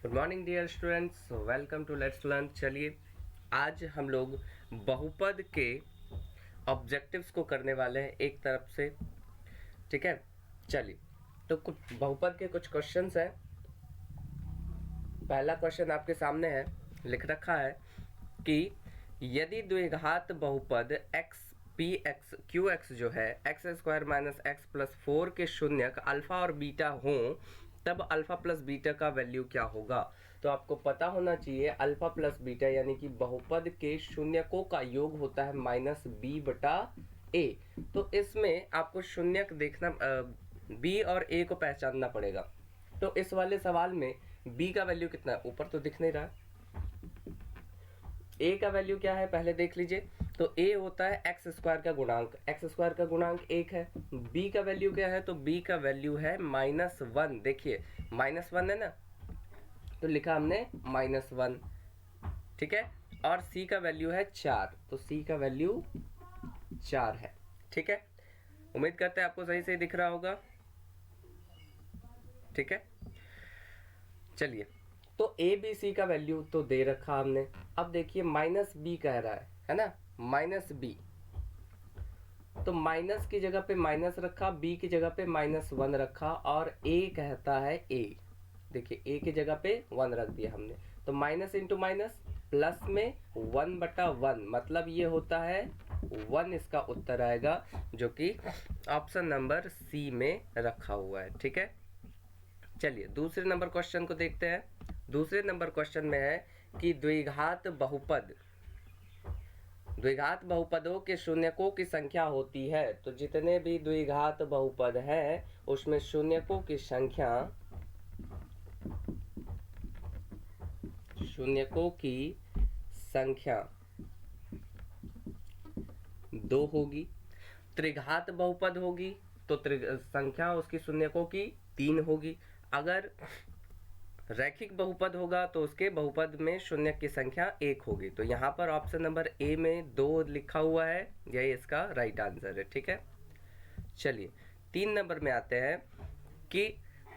Good morning dear students, welcome to let's learn. चलिए आज हम लोग बहुपद के ऑब्जेक्टिव्स को करने वाले हैं एक तरफ से। ठीक है, चलिए तो कुछ बहुपद के कुछ क्वेश्चंस हैं। पहला क्वेश्चन आपके सामने है, लिख रखा है कि यदि द्विघात बहुपद x P x Q x जो है x square minus x plus 4 के शून्यक अल्फा और बीटा हों तब अल्फा प्लस बीटा का वैल्यू क्या होगा। तो आपको पता होना चाहिए अल्फा प्लस बीटा यानी कि बहुपद के शून्यकों का योग होता है माइनस बी बटा ए। तो इसमें आपको शून्यक देखना, बी और ए को पहचानना पड़ेगा। तो इस वाले सवाल में बी का वैल्यू कितना है, ऊपर तो दिख नहीं रहा। ए का वैल्यू क्या है पहले देख लीजिए। तो ए होता है एक्स स्क्वायर का गुणांक, एक्स स्क्वायर का गुणांक 1 है। बी का वैल्यू क्या है, तो बी का वैल्यू है -1। देखिए -1 है ना, तो लिखा हमने -1। ठीक है, और सी का वैल्यू है 4, तो सी का वैल्यू 4 है। ठीक है, उम्मीद करते हैं आपको सही से दिख रहा होगा। ठीक है, चलिए तो ए बी सी का वैल्यू तो दे रखा हमने। अब देखिए माइनस बी कह रहा है ना, माइनस बी। तो माइनस की जगह पे माइनस रखा, बी की जगह पे -1 रखा, और ए कहता है ए। देखिए ए की जगह पे 1 रख दिया हमने, तो माइनस इंटू माइनस प्लस में 1/1, मतलब ये होता है 1। इसका उत्तर आएगा जो कि ऑप्शन नंबर सी में रखा हुआ है। ठीक है, चलिए दूसरे नंबर क्वेश्चन को देखते हैं। दूसरे नंबर क्वेश्चन में है कि द्विघात बहुपदों के शून्यकों की संख्या होती है। तो जितने भी द्विघात बहुपद हैं उसमें शून्यकों की संख्या 2 होगी। त्रिघात बहुपद होगी तो संख्या उसकी शून्यकों की 3 होगी। अगर रैखिक बहुपद होगा तो उसके बहुपद में शून्य की संख्या 1 होगी। तो यहाँ पर ऑप्शन नंबर ए में 2 लिखा हुआ है, यही इसका राइट आंसर है। ठीक है, चलिए 3 नंबर में आते हैं कि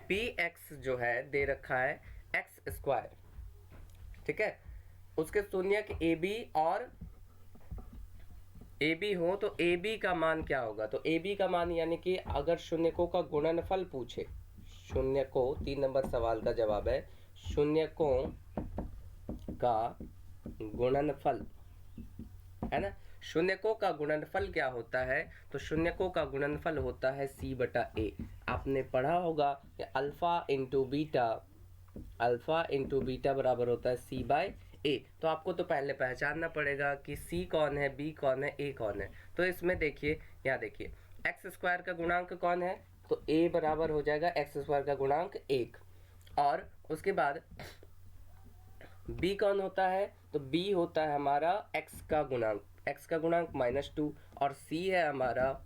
पी एक्स जो है दे रखा है एक्स स्क्वायर। ठीक है, उसके शून्यक ए बी और ए बी हो तो ए बी का मान क्या होगा। तो ए बी का मान यानी कि अगर शून्यकों का गुणनफल पूछे, शून्यकों 3 नंबर सवाल का जवाब है शून्यकों का गुणनफल, है ना। शून्यकों का गुणनफल क्या होता है, तो शून्यकों का गुणनफल होता है सी बटा ए। आपने पढ़ा होगा कि अल्फा इंटू बीटा बराबर होता है सी बाय ए। तो आपको तो पहले पहचानना पड़ेगा कि सी कौन है, बी कौन है, ए कौन है। तो इसमें देखिए, यहाँ देखिए एक्स स्क्वायर का गुणांक कौन है, तो a बराबर हो जाएगा एक्स स्क्वायर का गुणांक 1। और उसके बाद b कौन होता है, तो b होता है हमारा x का गुणांक -2, और c है हमारा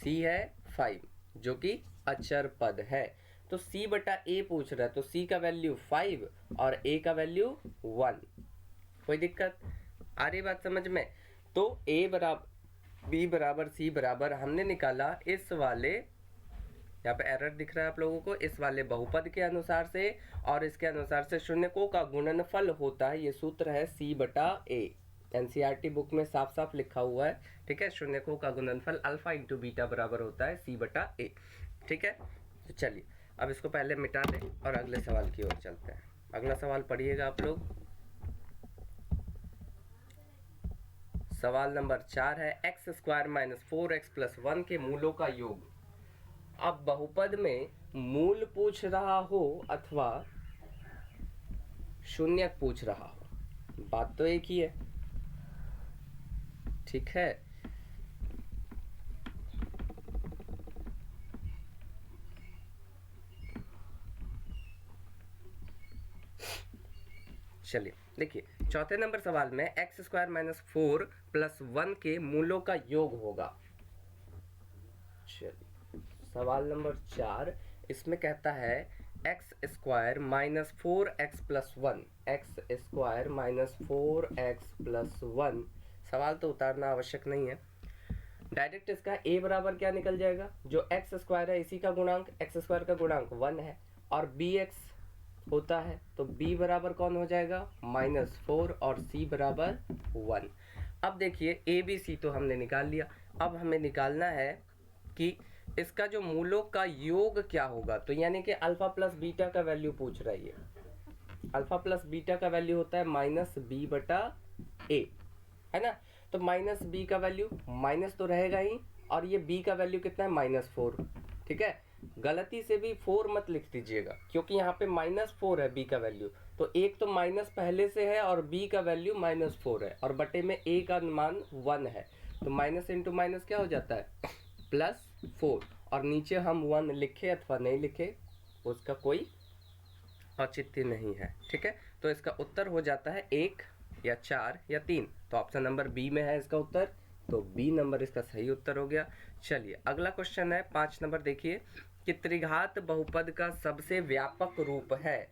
5 जो कि अचर पद है। तो c बटा a पूछ रहा है, तो c का वैल्यू 5 और a का वैल्यू 1। कोई दिक्कत आ रही बात समझ में। तो a बराबर b बराबर c बराबर हमने निकाला इस वाले, यहाँ पे एरर दिख रहा है आप लोगों को, इस वाले बहुपद के अनुसार से, और इसके अनुसार से शून्यकों का गुणनफल होता है, ये सूत्र है c बटा a। एनसीईआरटी बुक में साफ साफ लिखा हुआ है। ठीक है, शून्यकों का गुणनफल अल्फा इंटू बीटा बराबर होता है c बटा a। ठीक है, तो चलिए अब इसको पहले मिटा दें और अगले सवाल की ओर चलते हैं। अगला सवाल पढ़िएगा आप लोग। सवाल नंबर 4 है x square minus 4x plus 1 के मूलों का योग। अब बहुपद में मूल पूछ रहा हो अथवा शून्यक पूछ रहा हो, बात तो एक ही है। ठीक है, चलिए देखिए चौथे नंबर सवाल में एक्स स्क्वायर माइनस 4 प्लस 1 के मूलों का योग होगा। चलिए सवाल नंबर 4, इसमें कहता है x square minus 4x plus 1, x square minus 4x plus 1। सवाल तो उतारना आवश्यक नहीं है, डायरेक्ट इसका a बराबर क्या निकल जाएगा, जो एक्स स्क्वायर है इसी का गुणांक, एक्स स्क्वायर का गुणांक 1 है, और bx होता है तो b बराबर कौन हो जाएगा -4 और c बराबर 1। अब देखिए a b c तो हमने निकाल लिया। अब हमें निकालना है कि इसका जो मूलों का योग क्या होगा। तो यानी कि अल्फा प्लस बीटा का वैल्यू पूछ रही है। अल्फा प्लस बीटा का वैल्यू होता है -b/a, है ना। तो -b का वैल्यू माइनस तो रहेगा ही, और ये b का वैल्यू कितना है -4। ठीक है, गलती से भी 4 मत लिख दीजिएगा क्योंकि यहाँ पे -4 है b का वैल्यू। तो एक तो माइनस पहले से है और b का वैल्यू -4 है, और बटे में a का मान 1 है। तो माइनस इंटू माइनस क्या हो जाता है +4, और नीचे हम 1 लिखे अथवा नहीं लिखे उसका कोई औचित्य नहीं है। ठीक है, तो इसका उत्तर हो जाता है 1 या 4 या 3। तो ऑप्शन नंबर बी में है इसका उत्तर, तो बी नंबर इसका सही उत्तर हो गया। चलिए अगला क्वेश्चन है 5 नंबर, देखिए कि त्रिघात बहुपद का सबसे व्यापक रूप है।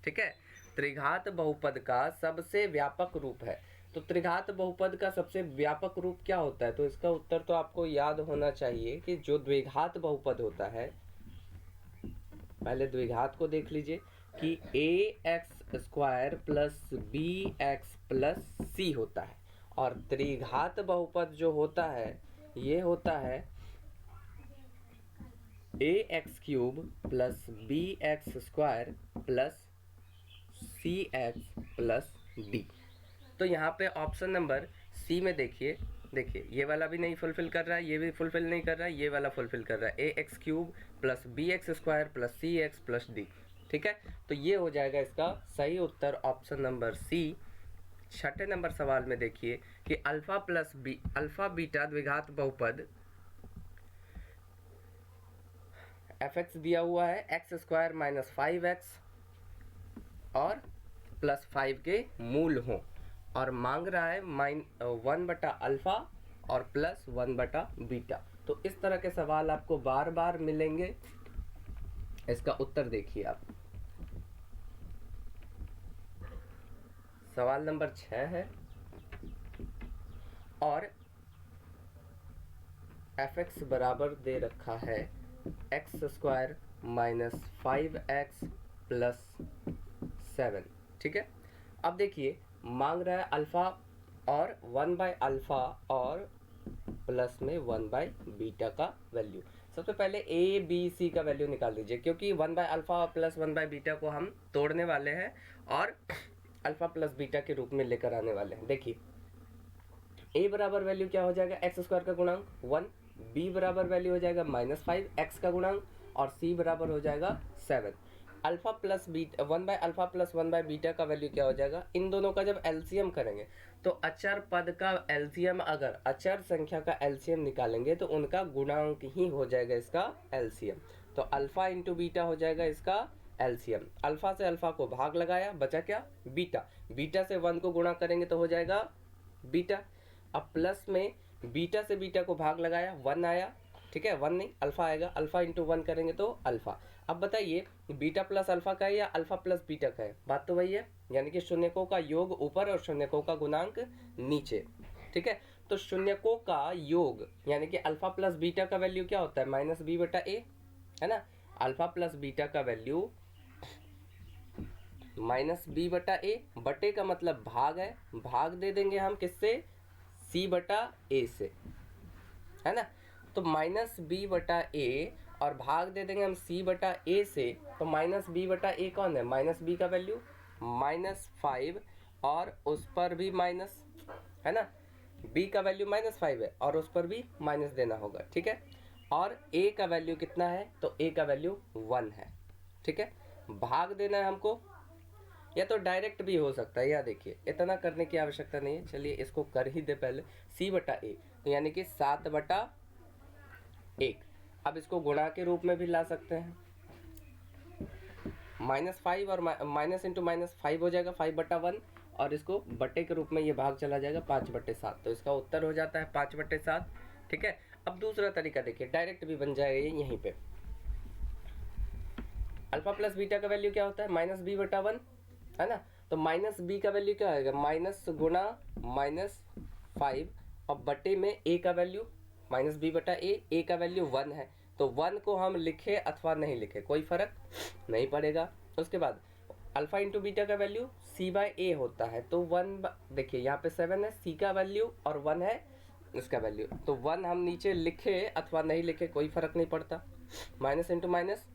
ठीक है, त्रिघात बहुपद का सबसे व्यापक रूप है। तो त्रिघात बहुपद का सबसे व्यापक रूप क्या होता है। तो इसका उत्तर तो आपको याद होना चाहिए कि जो द्विघात बहुपद होता है, पहले द्विघात को देख लीजिए कि ax² plus bx plus c होता है, और त्रिघात बहुपद जो होता है ये होता है ax³ plus bx² plus cx plus d। तो यहाँ पे ऑप्शन नंबर सी में देखिए ये वाला भी नहीं फुलफिल कर रहा है, ये भी फुलफिल नहीं कर रहा है, ये वाला फुलफिल कर रहा है ax³ plus bx² plus cx plus d। ठीक है, तो ये हो जाएगा इसका सही उत्तर ऑप्शन नंबर सी। छठे नंबर सवाल में देखिए कि अल्फा बीटा द्विघात बहुपद fx दिया हुआ है x² माइनस 5x और प्लस 5 के मूल हों, और मांग रहा है 1/अल्फा और प्लस 1/बीटा। तो इस तरह के सवाल आपको बार बार मिलेंगे। इसका उत्तर देखिए आप, सवाल नंबर 6 है, और fx बराबर दे रखा है x² माइनस 5x प्लस 7। ठीक है, अब देखिए मांग रहा है अल्फा और 1/अल्फा और प्लस में 1/बीटा का वैल्यू। सबसे पहले ए बी सी का वैल्यू निकाल दीजिए, क्योंकि 1/अल्फा प्लस 1/बीटा को हम तोड़ने वाले हैं और अल्फा प्लस बीटा के रूप में लेकर आने वाले हैं। देखिए a बराबर वैल्यू क्या हो जाएगा x² का गुणांक 1, b बराबर वैल्यू हो जाएगा -5 x का गुणांक, और c बराबर हो जाएगा 7। अल्फा प्लस बीटा 1/अल्फा प्लस 1/बीटा का वैल्यू क्या हो जाएगा। इन दोनों का जब एलसीएम करेंगे तो अचर पद का एलसीएम, अगर अचर संख्या का एलसीएम निकालेंगे तो उनका गुणांक ही हो जाएगा इसका एलसीएम। तो अल्फा इंटू बीटा हो जाएगा इसका एलसीएम। अल्फा से अल्फा को भाग लगाया, बचा क्या बीटा। बीटा से 1 को गुणा करेंगे तो हो जाएगा बीटा। अब प्लस में बीटा से बीटा को भाग लगाया, 1 आया। ठीक है, 1 नहीं अल्फा आएगा, अल्फा इंटू 1 करेंगे तो अल्फा। अब बताइए बीटा प्लस अल्फा का है या अल्फा प्लस बीटा का है। बात तो वही है, यानी कि शून्यकों का योग ऊपर और शून्यकों का गुणांक नीचे। ठीक है, तो शून्यकों का योग यानी कि अल्फा प्लस बीटा का वैल्यू क्या होता है -b/a, है ना। अल्फा प्लस बीटा का वैल्यू -b/a, बटे का मतलब भाग है, भाग दे देंगे हम किससे c/a से, है ना। तो -b/a और भाग दे देंगे हम c/a से, तो -b/a कौन है, -b का वैल्यू -5 और उस पर भी माइनस, है ना। b का वैल्यू -5 है और उस पर भी माइनस देना होगा। ठीक है, और a का वैल्यू कितना है, तो a का वैल्यू 1 है। ठीक है, भाग देना है हमको, या तो डायरेक्ट भी हो सकता है। या देखिए इतना करने की आवश्यकता नहीं है, चलिए इसको कर ही दे पहले c/a, तो यानी कि 7/1। अब इसको गुणा के रूप में भी ला सकते हैं, -5 और माइनस इंटू -5 हो जाएगा 5/1, और इसको बटे के रूप में ये भाग चला जाएगा 5/7। तो इसका उत्तर हो जाता है 5/7। ठीक है, अब दूसरा तरीका देखिए, डायरेक्ट भी बन जाएगा ये यहीं पे। अल्फा प्लस बीटा का वैल्यू क्या होता है -b/1, है ना। तो -b का वैल्यू क्या आएगा, माइनस गुना -5 और बटे में a का वैल्यू -b/a, a का वैल्यू 1 है। तो 1 को हम लिखे अथवा नहीं लिखे कोई फर्क नहीं पड़ेगा। उसके बाद अल्फा इंटू बीटा का वैल्यू सी बाय ए होता है, तो देखिए यहाँ पे 7 है, सी का वैल्यू और 1 है इसका वैल्यू, तो 1 हम नीचे लिखे अथवा नहीं लिखे कोई फर्क नहीं पड़ता। माइनस इंटू माइनस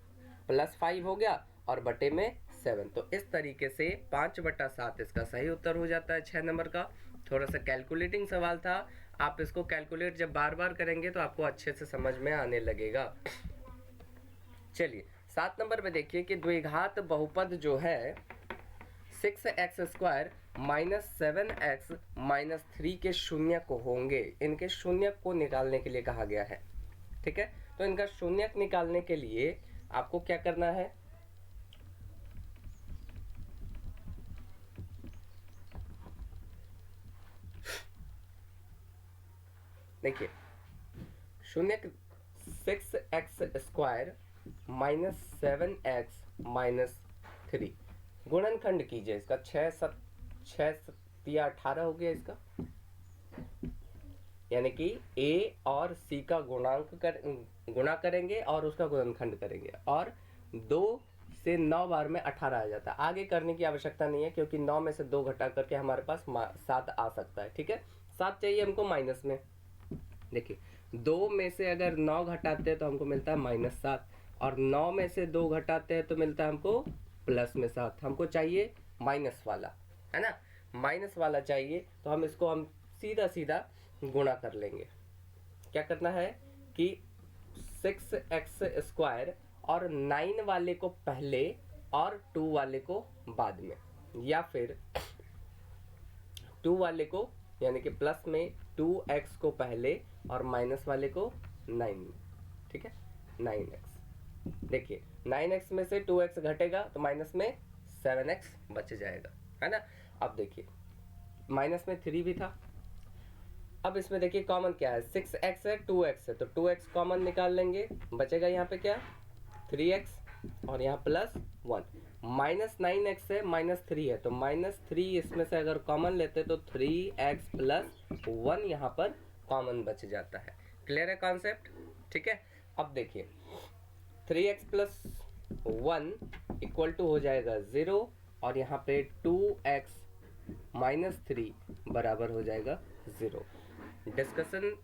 +5 हो गया और बटे में 7, तो इस तरीके से 5/7 इसका सही उत्तर हो जाता है 6 नंबर का। थोड़ा सा कैलकुलेटिंग सवाल था, आप इसको कैलकुलेट जब बार बार करेंगे तो आपको अच्छे से समझ में आने लगेगा। चलिए 7 नंबर पे देखिए कि द्विघात बहुपद जो है 6x² -7x -3 के शून्य को होंगे, इनके शून्य को निकालने के लिए कहा गया है। ठीक है, तो इनका शून्य निकालने के लिए आपको क्या करना है, देखिए शून्य 6x² -7x -3 गुणनखंड कीजिए इसका, 6×7=18 हो गया इसका, यानी कि a और c का गुणा करेंगे और उसका गुणनखंड करेंगे, और 2 से 9 बार में 18 आ जाता है। आगे करने की आवश्यकता नहीं है क्योंकि 9 में से 2 घटा करके हमारे पास 7 आ सकता है। ठीक है, 7 चाहिए हमको माइनस में, देखिए 2 में से अगर 9 घटाते हैं तो हमको मिलता है -7, और 9 में से 2 घटाते हैं तो मिलता है हमको +7। हमको चाहिए माइनस वाला, है ना, माइनस वाला चाहिए, तो हम इसको सीधा सीधा गुणा कर लेंगे। क्या करना है कि 6x² और 9 वाले को पहले और 2 वाले को बाद में, या फिर 2 वाले को यानी कि प्लस में 2x को पहले और माइनस वाले को 9 में। ठीक है, 9x, देखिए 9x में से 2x घटेगा तो माइनस में 7x बच जाएगा, है ना। अब देखिए माइनस में 3 भी था, अब इसमें देखिए कॉमन क्या है, 6x है 2x है, तो 2x कॉमन निकाल लेंगे, बचेगा यहाँ पे क्या 3x और यहाँ +1, -9x है -3 है, तो -3 इसमें से अगर कॉमन लेते तो 3x + 1 यहाँ पर कॉमन बच जाता है। क्लियर है कॉन्सेप्ट? ठीक है, अब देखिए 3x + 1 = हो जाएगा 0, और यहाँ पे 2x - 3 बराबर हो जाएगा 0। डिस्कशन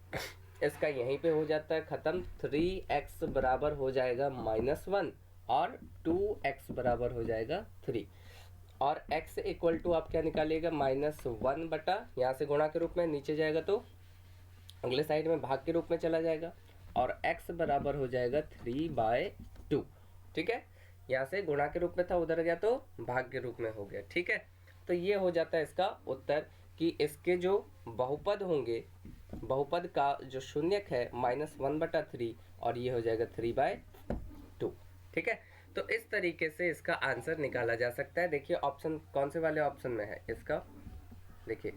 इसका यहीं पे हो जाता है ख़त्म। 3x बराबर हो जाएगा -1 और 2x बराबर हो जाएगा 3, और x = आप क्या निकालिएगा, -1 बटा यहाँ से गुणा के रूप में नीचे जाएगा तो अगले साइड में भाग के रूप में चला जाएगा, और x बराबर हो जाएगा 3/2। ठीक है, यहाँ से गुणा के रूप में था, उधर गया तो भाग के रूप में हो गया। ठीक है, तो ये हो जाता है इसका उत्तर कि इसके जो बहुपद होंगे, बहुपद का जो शून्यक है -1/3, और ये हो जाएगा 3/2। ठीक है, तो इस तरीके से इसका आंसर निकाला जा सकता है। देखिए ऑप्शन कौन से वाले ऑप्शन में है इसका, देखिए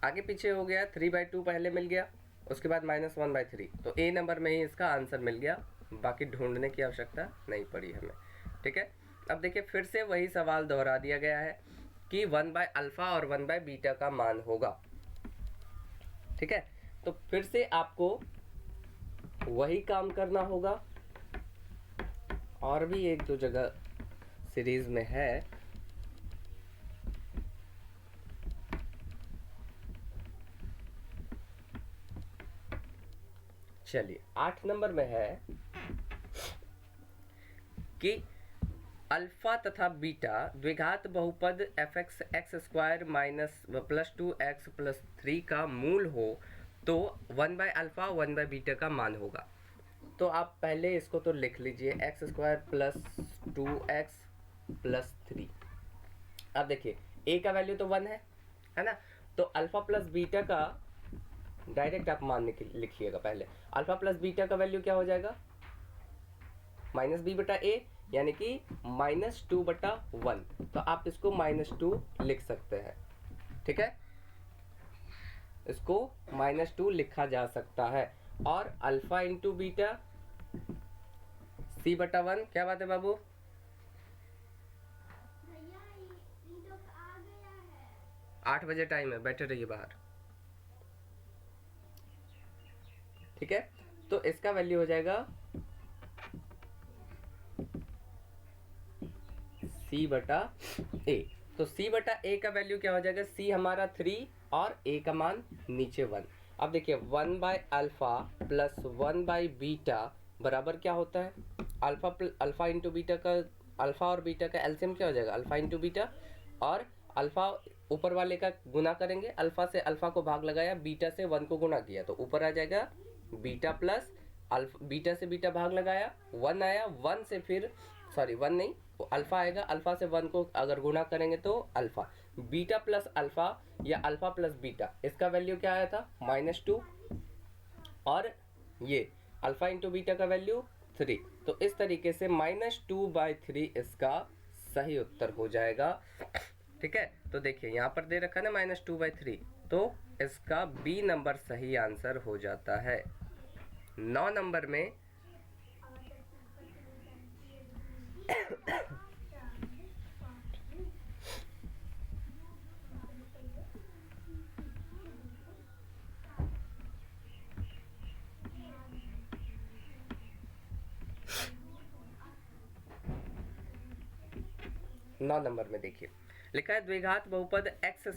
आगे पीछे हो गया, 3/2 पहले मिल गया, उसके बाद -1/3, तो ए नंबर में ही इसका आंसर मिल गया, बाकी ढूंढने की आवश्यकता नहीं पड़ी हमें। ठीक है, अब देखिए फिर से वही सवाल दोहरा दिया गया है कि 1/α और 1/β का मान होगा। ठीक है, तो फिर से आपको वही काम करना होगा, और भी 1-2 जगह सीरीज में है। चलिए 8 नंबर में है कि अल्फा तथा बीटा द्विघात बहुपद fx x² -+2x + 3 का मूल हो तो 1/α 1/β का मान होगा। तो आप पहले इसको तो लिख लीजिए, x² + 2x + 3। अब देखिए a का वैल्यू तो 1 है ना, तो अल्फा प्लस बीटा का डायरेक्ट आप मान लिखिएगा। पहले अल्फा प्लस बीटा का वैल्यू क्या हो जाएगा, -b/a, यानी कि -2/1, तो आप इसको -2 लिख सकते हैं। ठीक है, इसको -2 लिखा जा सकता है, और अल्फा इंटू बीटा c/1, क्या बात है बाबू, भैया ये तो आ गया है। 8 बजे टाइम है, बैठे रहिए बाहर। ठीक है, तो इसका वैल्यू हो जाएगा c बटा a। तो c बटा a का वैल्यू क्या हो जाएगा, c हमारा 3 और a का मान नीचे 1। अब देखिए 1 by alpha plus 1 by beta बराबर क्या होता है, अल्फा इंटू बीटा का, अल्फा और बीटा का एलसीएम क्या हो जाएगा, अल्फा इंटू बीटा, और अल्फा ऊपर वाले का गुना करेंगे, अल्फा से अल्फा को भाग लगाया, बीटा से 1 को गुना किया तो ऊपर आ जाएगा बीटा प्लस अल्फा, बीटा से बीटा भाग लगाया 1 आया, 1 से फिर सॉरी 1 नहीं वो अल्फा आएगा, अल्फा से 1 को अगर गुना करेंगे तो अल्फा, बीटा प्लस अल्फा या अल्फा प्लस बीटा, इसका वैल्यू क्या आया था -2, और ये अल्फा इंटू बीटा का वैल्यू 3। तो इस तरीके से -2/3 इसका सही उत्तर हो जाएगा। ठीक है, तो देखिए यहाँ पर दे रखा है ना -2/3, तो इसका बी नंबर सही आंसर हो जाता है। 9 नंबर में देखिए लिखा है द्विघात बहुपद x² -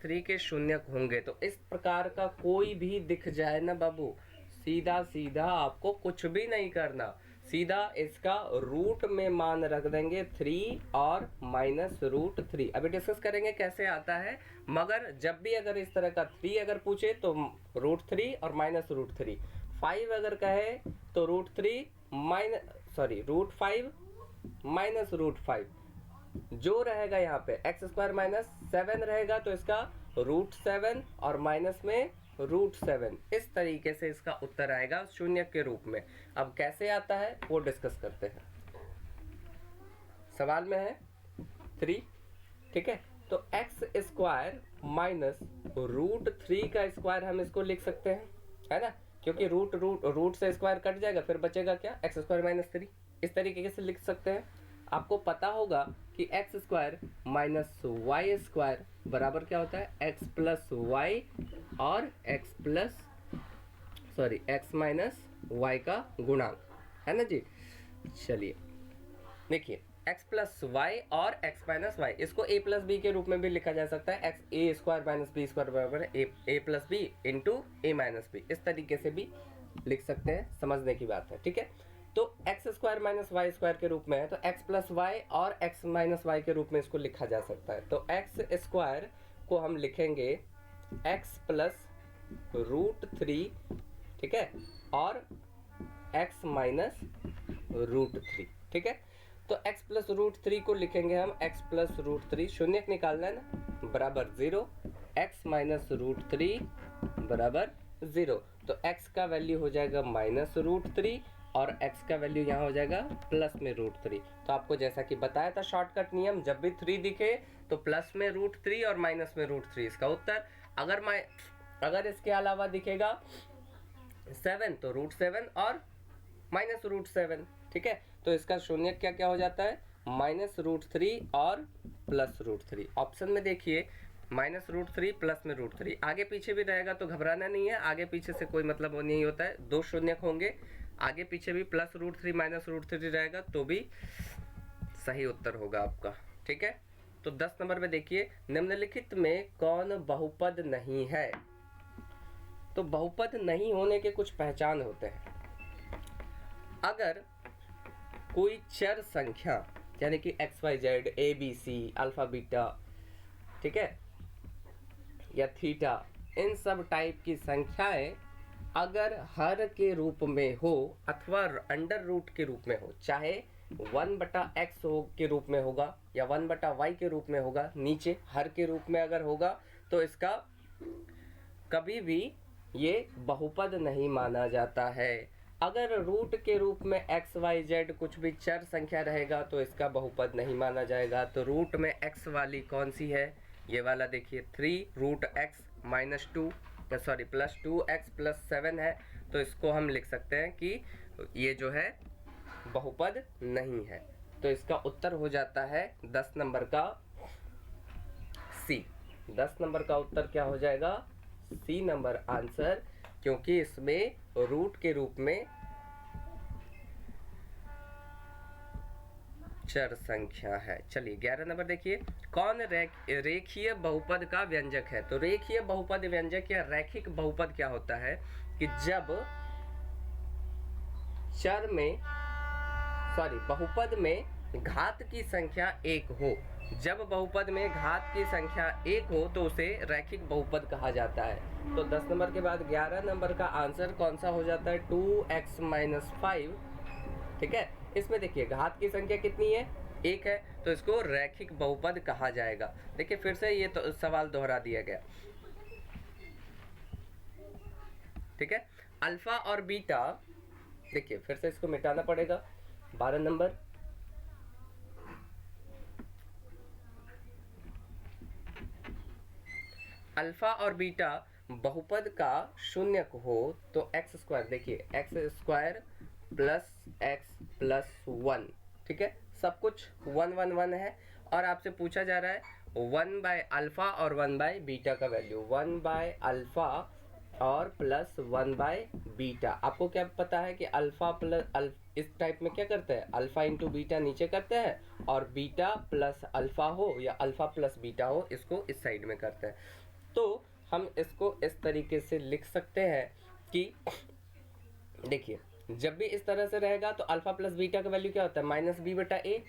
3 के शून्यक होंगे। तो इस प्रकार का कोई भी दिख जाए ना बाबू, सीधा सीधा आपको कुछ भी नहीं करना, सीधा इसका रूट में मान रख देंगे 3 और -√3। अभी डिस्कस करेंगे कैसे आता है, मगर जब भी अगर इस तरह का 3 अगर पूछे तो √3 और -√3, 5 अगर कहे तो √3 √5 -√5, जो रहेगा यहाँ पे x² - 7 रहेगा तो इसका √7 और माइनस में √7, इस तरीके से इसका उत्तर आएगा शून्य के रूप में। अब कैसे आता है वो डिस्कस करते हैं। सवाल में है 3, ठीक है, तो x² माइनस √3 का स्क्वायर हम इसको लिख सकते हैं, है ना, क्योंकि रूट से स्क्वायर कट जाएगा, फिर बचेगा क्या, x² - 3, इस तरीके से लिख सकते हैं। आपको पता होगा कि x² - y² बराबर क्या होता है, x + y और x - y का गुणांक, है ना जी। चलिए देखिए x + y और x - y, इसको a + b के रूप में भी लिखा जा सकता है, a² - b² बराबर है a + b into a - b, इस तरीके से भी लिख सकते हैं, समझने की बात है। ठीक है, तो x² - y² के रूप में है तो x + y और x - y के रूप में इसको लिखा जा सकता है। तो x² को हम लिखेंगे x + √3, ठीक है, और x - √3, ठीक है, तो x + √3 को लिखेंगे हम x + √3, शून्यक निकालना है ना, बराबर 0, x - √3 बराबर 0, तो x का वैल्यू हो जाएगा -√3 और x का वैल्यू यहाँ हो जाएगा प्लस में √3। तो आपको जैसा कि बताया था शॉर्टकट नियम, जब भी 3 दिखे तो प्लस में √3 और माइनस में √3 इसका उत्तर। अगर इसके अलावा दिखेगा 7 तो √7 और -√7, ठीक है, तो इसका शून्य क्या क्या हो जाता है, -√3 और +√3। ऑप्शन में देखिए -√3 प्लस में √3, आगे पीछे भी रहेगा तो घबराना नहीं है, आगे पीछे से कोई मतलब वो नहीं होता है, 2 शून्यक होंगे, आगे पीछे भी +√3 -√3 रहेगा तो भी सही उत्तर होगा आपका। ठीक है, तो 10 नंबर में देखिए निम्नलिखित में कौन बहुपद नहीं है। तो बहुपद नहीं होने के कुछ पहचान होते हैं। अगर कोई चर संख्या यानी कि XYZ ABC अल्फा बीटा, ठीक है, या थीटा, इन सब टाइप की संख्याएं अगर हर के रूप में हो अथवा अंडर रूट के रूप में हो, चाहे 1/x के रूप में होगा या 1/y के रूप में होगा, नीचे हर के रूप में अगर होगा तो इसका कभी भी ये बहुपद नहीं माना जाता है। अगर रूट के रूप में XYZ कुछ भी चर संख्या रहेगा तो इसका बहुपद नहीं माना जाएगा। तो रूट में x वाली कौन सी है, ये वाला देखिए 3√x + 2x + 7 है, तो इसको हम लिख सकते हैं कि ये जो है बहुपद नहीं है। तो इसका उत्तर हो जाता है 10 नंबर का सी। 10 नंबर का उत्तर क्या हो जाएगा, सी नंबर आंसर, क्योंकि इसमें रूट के रूप में चर संख्या है। चलिए 11 नंबर देखिए, कौन रेखीय बहुपद का व्यंजक है? तो रेखीय बहुपद व्यंजक या रैखिक बहुपद क्या होता है कि जब बहुपद में घात की संख्या एक हो, जब बहुपद में घात की संख्या एक हो तो उसे रैखिक बहुपद कहा जाता है। तो 10 नंबर के बाद 11 नंबर का आंसर कौन सा हो जाता है? 2x - 5। ठीक है, इसमें देखिए घात की संख्या कितनी है? एक है, तो इसको रैखिक बहुपद कहा जाएगा। देखिए फिर से ये तो सवाल दोहरा दिया गया। ठीक है, अल्फा और बीटा, देखिए फिर से इसको मिटाना पड़ेगा। 12 नंबर, अल्फा और बीटा बहुपद का शून्यक हो तो एक्स स्क्वायर, देखिए x square plus x plus 1। ठीक है, सब कुछ 1 1 1 है और आपसे पूछा जा रहा है 1 बाय अल्फा और 1 बाय बीटा का वैल्यू। 1 बाय अल्फा और प्लस 1 बाय बीटा। आपको क्या पता है कि अल्फा प्लस इस टाइप में क्या करते हैं? अल्फा इंटू बीटा नीचे करते हैं और बीटा प्लस अल्फा हो या अल्फा प्लस बीटा हो, इसको इस साइड में करते हैं। तो हम इसको इस तरीके से लिख सकते हैं कि देखिए जब भी इस तरह से रहेगा तो अल्फा प्लस बीटा का वैल्यू क्या होता है? माइनस बी बटा ए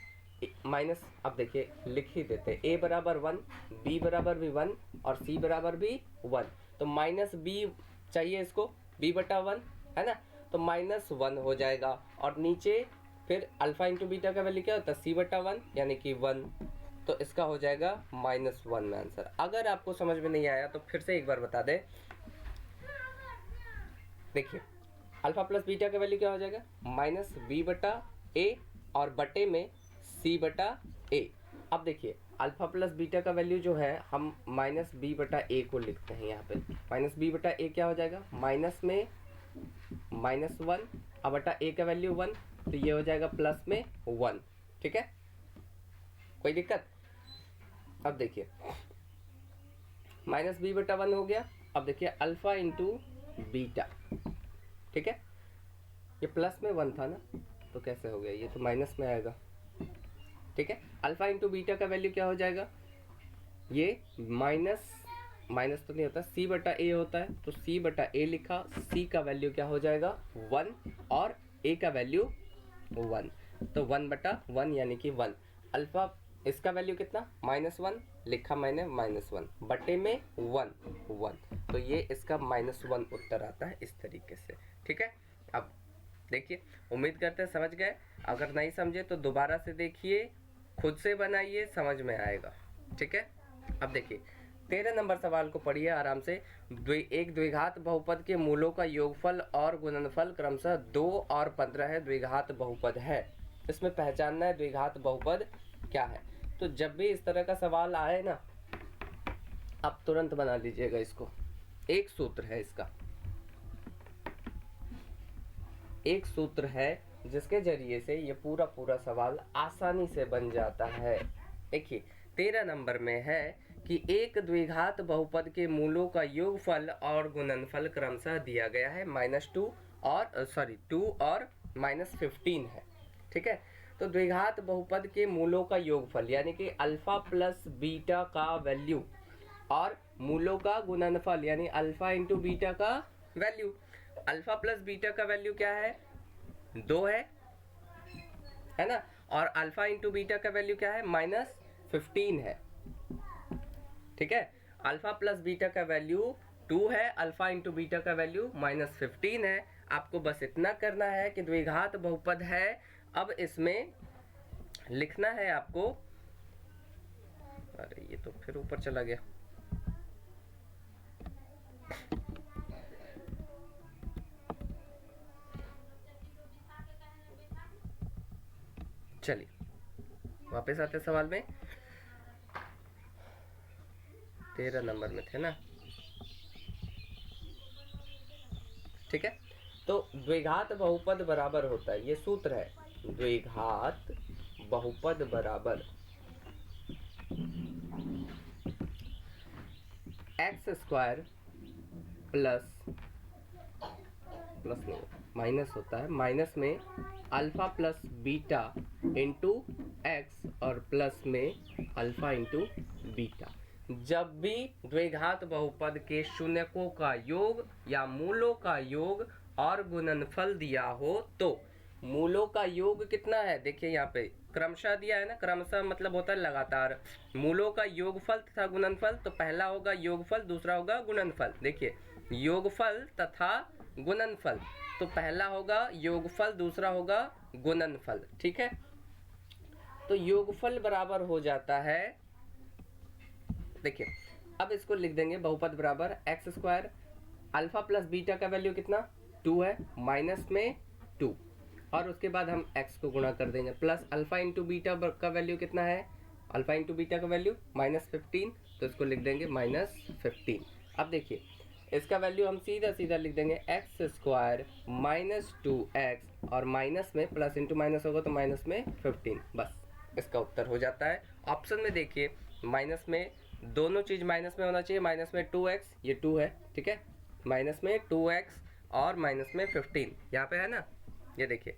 माइनस, अब देखिए लिख ही देते हैं, ए बराबर 1, बी बराबर भी 1 और सी बराबर भी 1। तो माइनस बी चाहिए इसको, बी बटा 1 है ना, तो माइनस 1 हो जाएगा। और नीचे फिर अल्फा इंटू बीटा का वैल्यू क्या होता है? सी बटा 1 यानी कि 1, तो इसका हो जाएगा -1 में आंसर। अगर आपको समझ में नहीं आया तो फिर से एक बार बता दें। देखिए अल्फा प्लस बीटा का वैल्यू क्या हो जाएगा? माइनस बी बटा ए और बटे में सी बटा ए। अब देखिए अल्फा प्लस बीटा का वैल्यू जो है हम माइनस बी बटा ए को लिखते हैं यहाँ पे। माइनस बी बटा ए क्या हो जाएगा? माइनस में -1 और बटा ए का वैल्यू 1, तो ये हो जाएगा प्लस में 1। ठीक है, कोई दिक्कत? अब देखिए माइनस बी बटा 1 हो गया। अब देखिए अल्फा इंटू बीटा, ठीक है, ये प्लस में 1 था ना, तो कैसे हो गया? ये तो माइनस में आएगा। ठीक है, अल्फा इंटू बीटा का वैल्यू क्या हो जाएगा? ये माइनस तो नहीं होता, सी बटा ए होता है, तो सी बटा ए लिखा। सी का वैल्यू क्या हो जाएगा? 1 और ए का वैल्यू 1, तो 1 बटा 1 यानी कि 1। अल्फा इसका वैल्यू कितना? -1 लिखा मैंने, -1 बटे में 1, तो ये इसका -1 उत्तर आता है इस तरीके से। ठीक है, अब देखिए उम्मीद करते हैं समझ गए। अगर नहीं समझे तो दोबारा से देखिए, खुद से बनाइए, समझ में आएगा। ठीक है, अब देखिए 13 नंबर सवाल को पढ़िए आराम से। एक द्विघात बहुपद के मूलों का योगफल और गुणनफल क्रमशः 2 और 15 है, द्विघात बहुपद है। इसमें पहचानना है द्विघात बहुपद क्या है। तो जब भी इस तरह का सवाल आए ना, आप तुरंत बना लीजिएगा इसको। एक सूत्र है इसका, एक सूत्र है जिसके जरिए से ये पूरा सवाल आसानी से बन जाता है। देखिए 13 नंबर में है कि एक द्विघात बहुपद के मूलों का योगफल और गुणनफल क्रमशः दिया गया है -2 और -15 है। ठीक है, तो द्विघात बहुपद के मूलों का योगफल यानी कि अल्फा प्लस बीटा का वैल्यू और मूलों का गुणनफल यानी अल्फा इंटू बीटा का वैल्यू। अल्फा प्लस बीटा का वैल्यू क्या है? 2 है ना, और अल्फा इंटू बीटा का वैल्यू क्या है? -15 है। ठीक है, अल्फा प्लस बीटा का वैल्यू 2 है, अल्फा इंटू बीटा का वैल्यू -15 है। आपको बस इतना करना है कि द्विघात बहुपद है। अब इसमें लिखना है आपको, अरे ये तो फिर ऊपर चला गया। चलिए वापस आते सवाल में। 13 नंबर में थे ना। ठीक है, तो द्विघात बहुपद बराबर होता है, ये सूत्र है, द्विघात बहुपद बराबर x² प्लस नहीं माइनस होता है, माइनस में अल्फा प्लस बीटा इंटू और प्लस में अल्फा इंटू बीटा। जब भी द्विघात बहुपद के शून्यकों का योग या मूलों का योग और गुणनफल दिया हो तो मूलों का योग कितना है, देखिए यहाँ पे क्रमशः दिया है ना, क्रमशः मतलब होता है लगातार। मूलों का योगफल तथा गुणनफल, तो पहला होगा योगफल, दूसरा होगा गुणनफल। देखिए योगफल तथा गुणनफल, तो पहला होगा योगफल, दूसरा होगा गुणनफल, ठीक है। तो योगफल बराबर हो जाता है, देखिए अब इसको लिख देंगे बहुपद बराबर x square, alpha plus beta का वैल्यू कितना 2 है, माइनस में 2, और उसके बाद हम x को गुणा कर देंगे, प्लस अल्फा इंटू बीटा का वैल्यू कितना है, अल्फा इंटू बीटा का वैल्यू -15, तो इसको लिख देंगे -15। अब देखिए इसका वैल्यू हम सीधा सीधा लिख देंगे एक्स स्क्वायर माइनस 2x, और माइनस में प्लस इंटू माइनस होगा तो माइनस में 15, बस इसका उत्तर हो जाता है। ऑप्शन में देखिए माइनस में दोनों चीज़ माइनस में होना चाहिए, माइनस में 2x, ये 2 है, ठीक है, माइनस में 2x और माइनस में 15 यहाँ पे है ना, ये देखिए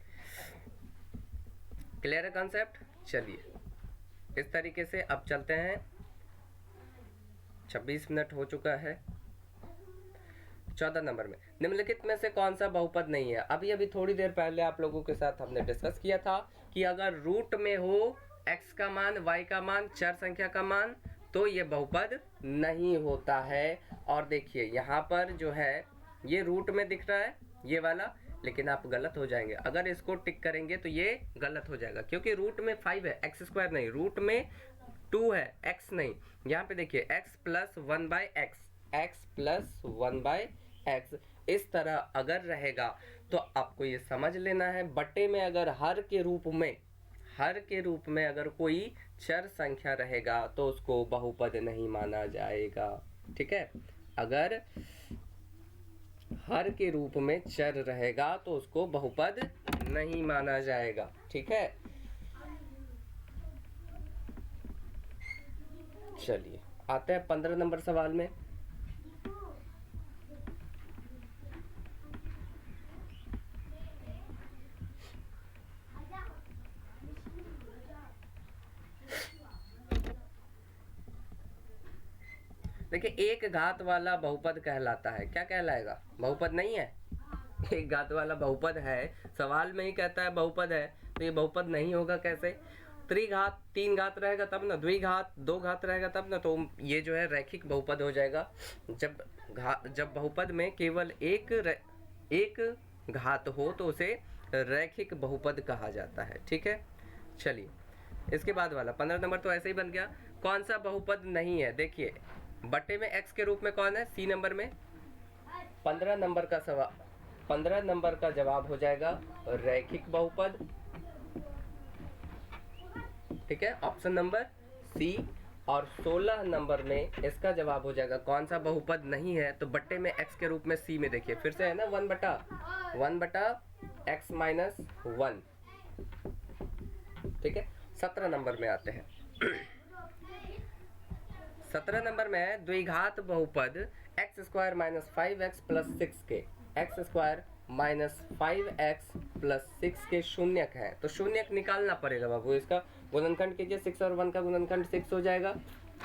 क्लियर है कॉन्सेप्ट। चलिए इस तरीके से अब चलते हैं, 26 मिनट हो चुका है। 14 नंबर में निम्नलिखित में से कौन सा बहुपद नहीं है। अभी थोड़ी देर पहले आप लोगों के साथ हमने डिस्कस किया था कि अगर रूट में हो x का मान, y का मान, चर संख्या का मान, तो ये बहुपद नहीं होता है। और देखिए यहाँ पर जो है ये रूट में दिख रहा है ये वाला, लेकिन आप गलत हो जाएंगे अगर इसको टिक करेंगे तो ये गलत हो जाएगा, क्योंकि रूट में 5 है, एक्स स्क्वायर नहीं, रूट में 2 है, x नहीं। यहाँ पे देखिए x plus 1/x, x plus 1/x, इस तरह अगर रहेगा तो आपको ये समझ लेना है बटे में अगर हर के रूप में अगर कोई चर संख्या रहेगा तो उसको बहुपद नहीं माना जाएगा, ठीक है। अगर हर के रूप में चर रहेगा तो उसको बहुपद नहीं माना जाएगा, ठीक है। चलिए आते हैं 15 नंबर सवाल में। देखिए एक घात वाला बहुपद कहलाता है, क्या कहलाएगा, बहुपद नहीं है, एक घात वाला बहुपद है, सवाल में ही कहता है बहुपद है, तो ये बहुपद नहीं होगा कैसे। त्रिघात 3 घात रहेगा तब ना, द्विघात 2 घात रहेगा तब ना, तो ये जो है रैखिक बहुपद हो जाएगा। जब बहुपद में केवल एक घात हो तो उसे रैखिक बहुपद कहा जाता है, ठीक है। चलिए इसके बाद वाला 15 नंबर तो ऐसे ही बन गया। कौन सा बहुपद नहीं है, देखिए बटे में x के रूप में कौन है, सी नंबर में। 15 नंबर का सवाल, 15 नंबर का जवाब हो जाएगा रैखिक बहुपद, ठीक है, ऑप्शन नंबर सी। और 16 नंबर में इसका जवाब हो जाएगा कौन सा बहुपद नहीं है, तो बट्टे में x के रूप में सी में देखिए फिर से है ना 1 बटा x माइनस 1, ठीक है। 17 नंबर में आते हैं। 17 नंबर में है द्विघात बहुपद x square minus 5x plus 6k, x square minus 5x plus 6k शून्यक है, तो शून्यक निकालना पड़ेगा बाबू। इसका गुणनखंड कीजिए, 6 और 1 का गुणनखंड 6 हो जाएगा।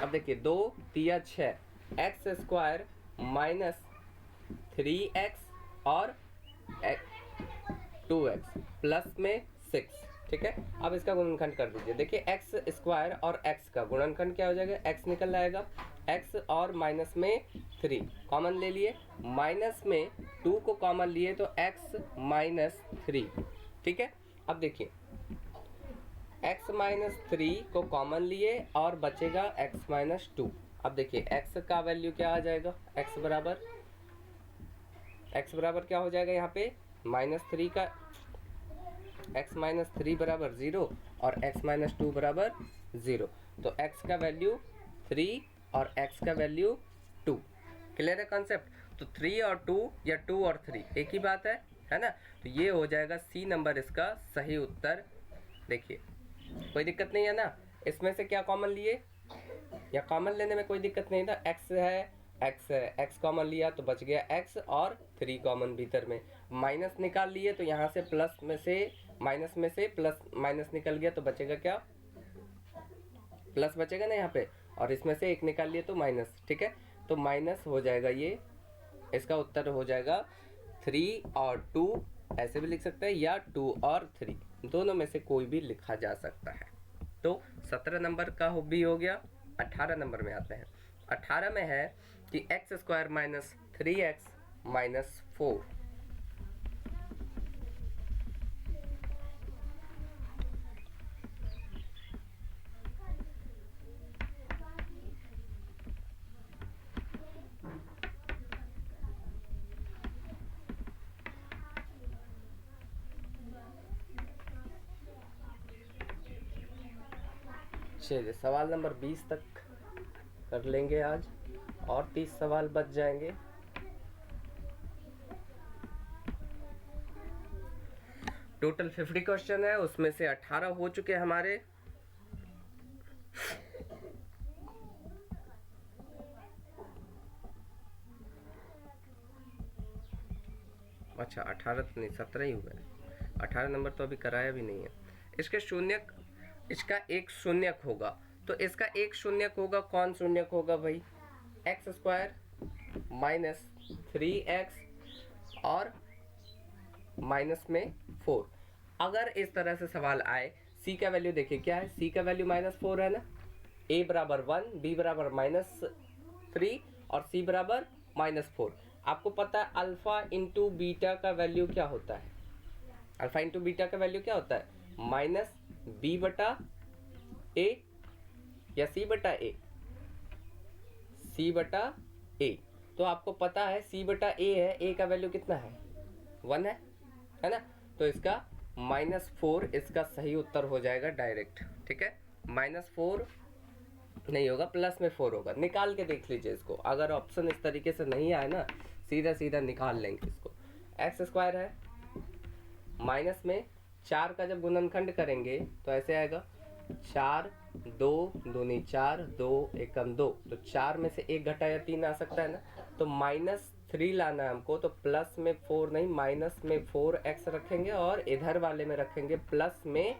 अब देखिए 2 3 6, एक्स स्क्वायर माइनस 3x और 2x प्लस में 6, ठीक है। अब इसका गुणनखंड कर दीजिए, देखिए एक्स स्क्वायर और एक्स का गुणनखंड क्या हो जाएगा, एक्स निकल आएगा, एक्स और माइनस में 3 कॉमन ले लिए, माइनस में 2 को कॉमन लिए तो एक्स माइनस 3, ठीक है। अब देखिए एक्स माइनस 3 को कॉमन लिए और बचेगा एक्स माइनस 2। अब देखिए एक्स का वैल्यू क्या आ जाएगा, एक्स बराबर क्या हो जाएगा यहाँ पे -3 का, x माइनस 3 बराबर 0 और x माइनस 2 बराबर 0, तो x का वैल्यू 3 और x का वैल्यू 2। क्लियर है कॉन्सेप्ट। तो 3 और 2 या 2 और 3 एक ही बात है ना, तो ये हो जाएगा सी नंबर इसका सही उत्तर। देखिए कोई दिक्कत नहीं है ना, इसमें से क्या कॉमन लिए या कॉमन लेने में कोई दिक्कत नहीं था, x कॉमन लिया तो बच गया x और 3 कॉमन भीतर में, माइनस निकाल लिए तो यहाँ से प्लस में से माइनस में से प्लस माइनस निकल गया तो बचेगा क्या प्लस बचेगा ना यहाँ पे, और इसमें से एक निकाल लिए तो माइनस, ठीक है। तो माइनस हो जाएगा ये, इसका उत्तर हो जाएगा 3 और 2, ऐसे भी लिख सकते हैं, या 2 और 3, दोनों में से कोई भी लिखा जा सकता है। तो 17 नंबर का भी हो गया। 18 नंबर में आते हैं। 18 में है कि x square minus 3x minus 4। चलिए सवाल नंबर 20 तक कर लेंगे आज, और 30 सवाल बच जाएंगे। टोटल 50 क्वेश्चन है, उसमें से 18 हो चुके हमारे। अच्छा 18 तो नहीं, 17 ही हुए हैं। 18 नंबर तो अभी कराया भी नहीं है। इसके शून्यक, इसका एक शून्यक होगा, तो इसका एक शून्यक होगा, कौन शून्यक होगा भाई? एक्स स्क्वायर माइनस 3x और माइनस में 4। अगर इस तरह से सवाल आए, c का वैल्यू देखिए क्या है, c का वैल्यू -4 है ना, a बराबर 1, b बराबर -3 और c बराबर -4। आपको पता है अल्फा इंटू बीटा का वैल्यू क्या होता है? अल्फा इंटू बीटा का वैल्यू क्या होता है? -b बटा a या c बटा a, c बटा a। तो आपको पता है c बटा a है, a का वैल्यू कितना है? 1 है ना। तो इसका -4 इसका सही उत्तर हो जाएगा डायरेक्ट, ठीक है। -4 नहीं होगा, प्लस में 4 होगा। निकाल के देख लीजिए इसको, अगर ऑप्शन इस तरीके से नहीं आए ना, सीधा सीधा निकाल लेंगे इसको। एक्स स्क्वायर है, माइनस में 4 का जब गुणनखंड करेंगे तो ऐसे आएगा 4 2 दूनी 4 2 एकम 2, तो 4 में से 1 घटाया 3 आ सकता है ना। तो -3 लाना है हमको, तो प्लस में 4 नहीं, माइनस में 4x रखेंगे और इधर वाले में रखेंगे प्लस में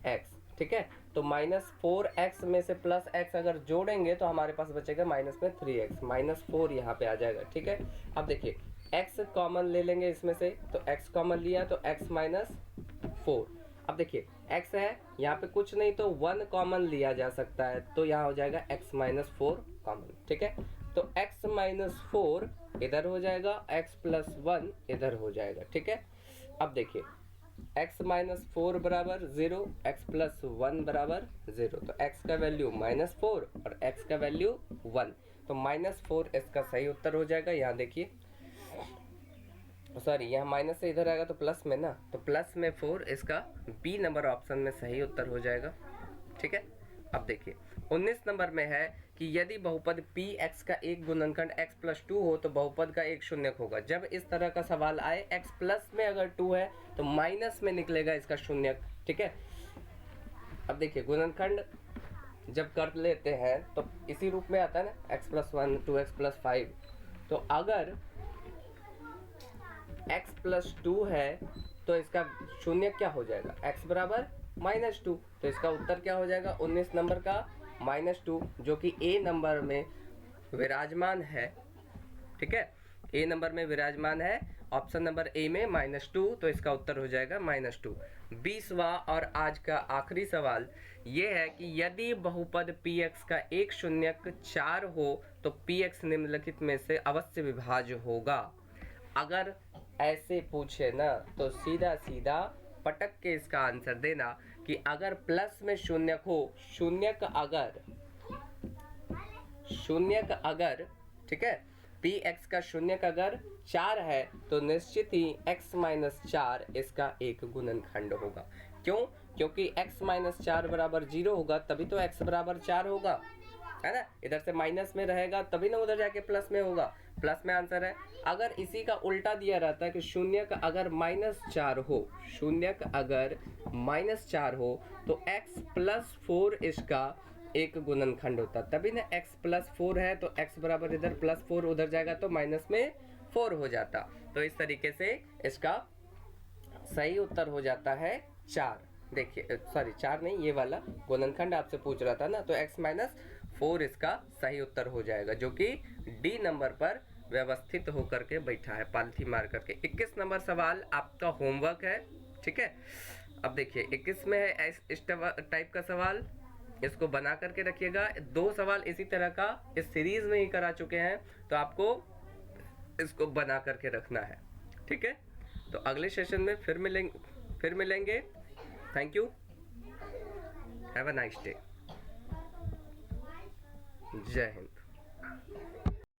x, ठीक है। तो -4x में से प्लस x अगर जोड़ेंगे तो हमारे पास बचेगा माइनस में 3x, -4 यहाँ पे आ जाएगा, ठीक है। अब देखिए x कॉमन ले लेंगे इसमें से, तो x कॉमन लिया तो x -4। अब देखिए x है यहाँ पे कुछ नहीं, तो 1 कॉमन लिया जा सकता है, तो यहाँ हो जाएगा x -4 कॉमन, ठीक है। तो x -4 इधर हो जाएगा, x + 1 इधर हो जाएगा, ठीक है। अब देखिए x -4 बराबर 0, x + 1 बराबर 0, तो x का वैल्यू -4 और x का वैल्यू 1, तो -4 इसका सही उत्तर हो जाएगा। यहाँ देखिए, सॉरी यहाँ माइनस से इधर आएगा तो प्लस में ना, तो प्लस में 4 इसका बी नंबर ऑप्शन में सही उत्तर हो जाएगा, ठीक है। अब देखिए 19 नंबर में है कि यदि बहुपद px का एक गुणनखंड x + 2 हो तो बहुपद का एक शून्यक होगा। जब इस तरह का सवाल आए, x प्लस में अगर 2 है तो माइनस में निकलेगा इसका शून्यक, ठीक है। अब देखिए गुणनखंड जब कर लेते हैं तो इसी रूप में आता है ना, x + 1 2x + 5। तो अगर x + 2 है तो इसका शून्य क्या हो जाएगा? x बराबर -2, तो इसका उत्तर क्या हो जाएगा 19 नंबर का -2, जो कि a नंबर में विराजमान है, ठीक है। a नंबर में विराजमान है, ऑप्शन नंबर a में -2, तो इसका उत्तर हो जाएगा -2। 20वां और आज का आखिरी सवाल ये है कि यदि बहुपद px का एक शून्यक 4 हो तो px निम्नलिखित में से अवश्य विभाज्य होगा। अगर ऐसे पूछे ना तो सीधा सीधा पटक के इसका आंसर देना कि अगर प्लस में शून्यक हो, शून्यक अगर ठीक है, px का शून्यक अगर 4 है तो निश्चित ही x - 4 इसका एक गुणनखंड होगा। क्यों? क्योंकि x - 4 बराबर 0 होगा, तभी तो x बराबर 4 होगा, है ना। इधर से माइनस में रहेगा तभी ना उधर जाके प्लस में होगा, प्लस में आंसर है। अगर इसी का उल्टा दिया रहता है कि शून्यक अगर -4 हो, शून्यक अगर -4 हो तो x + 4 इसका एक गुणनखंड होता, तभी ना x + 4 है तो x बराबर इधर +4 उधर जाएगा तो माइनस में 4 हो जाता। तो इस तरीके से इसका सही उत्तर हो जाता है 4, देखिए सॉरी 4 नहीं, ये वाला गुणनखंड आपसे पूछ रहा था ना, तो x माइनस 4 इसका सही उत्तर हो जाएगा, जो कि डी नंबर पर व्यवस्थित होकर के बैठा है पालथी मार करके। 21 नंबर सवाल आपका होमवर्क है, ठीक है। अब देखिए 21 में है इस टाइप का सवाल, इसको बना करके रखिएगा। 2 सवाल इसी तरह का इस सीरीज में ही करा चुके हैं, तो आपको इसको बना करके रखना है, ठीक है। तो अगले सेशन में फिर मिलेंगे। Thank you, have a nice day, जय हिंद।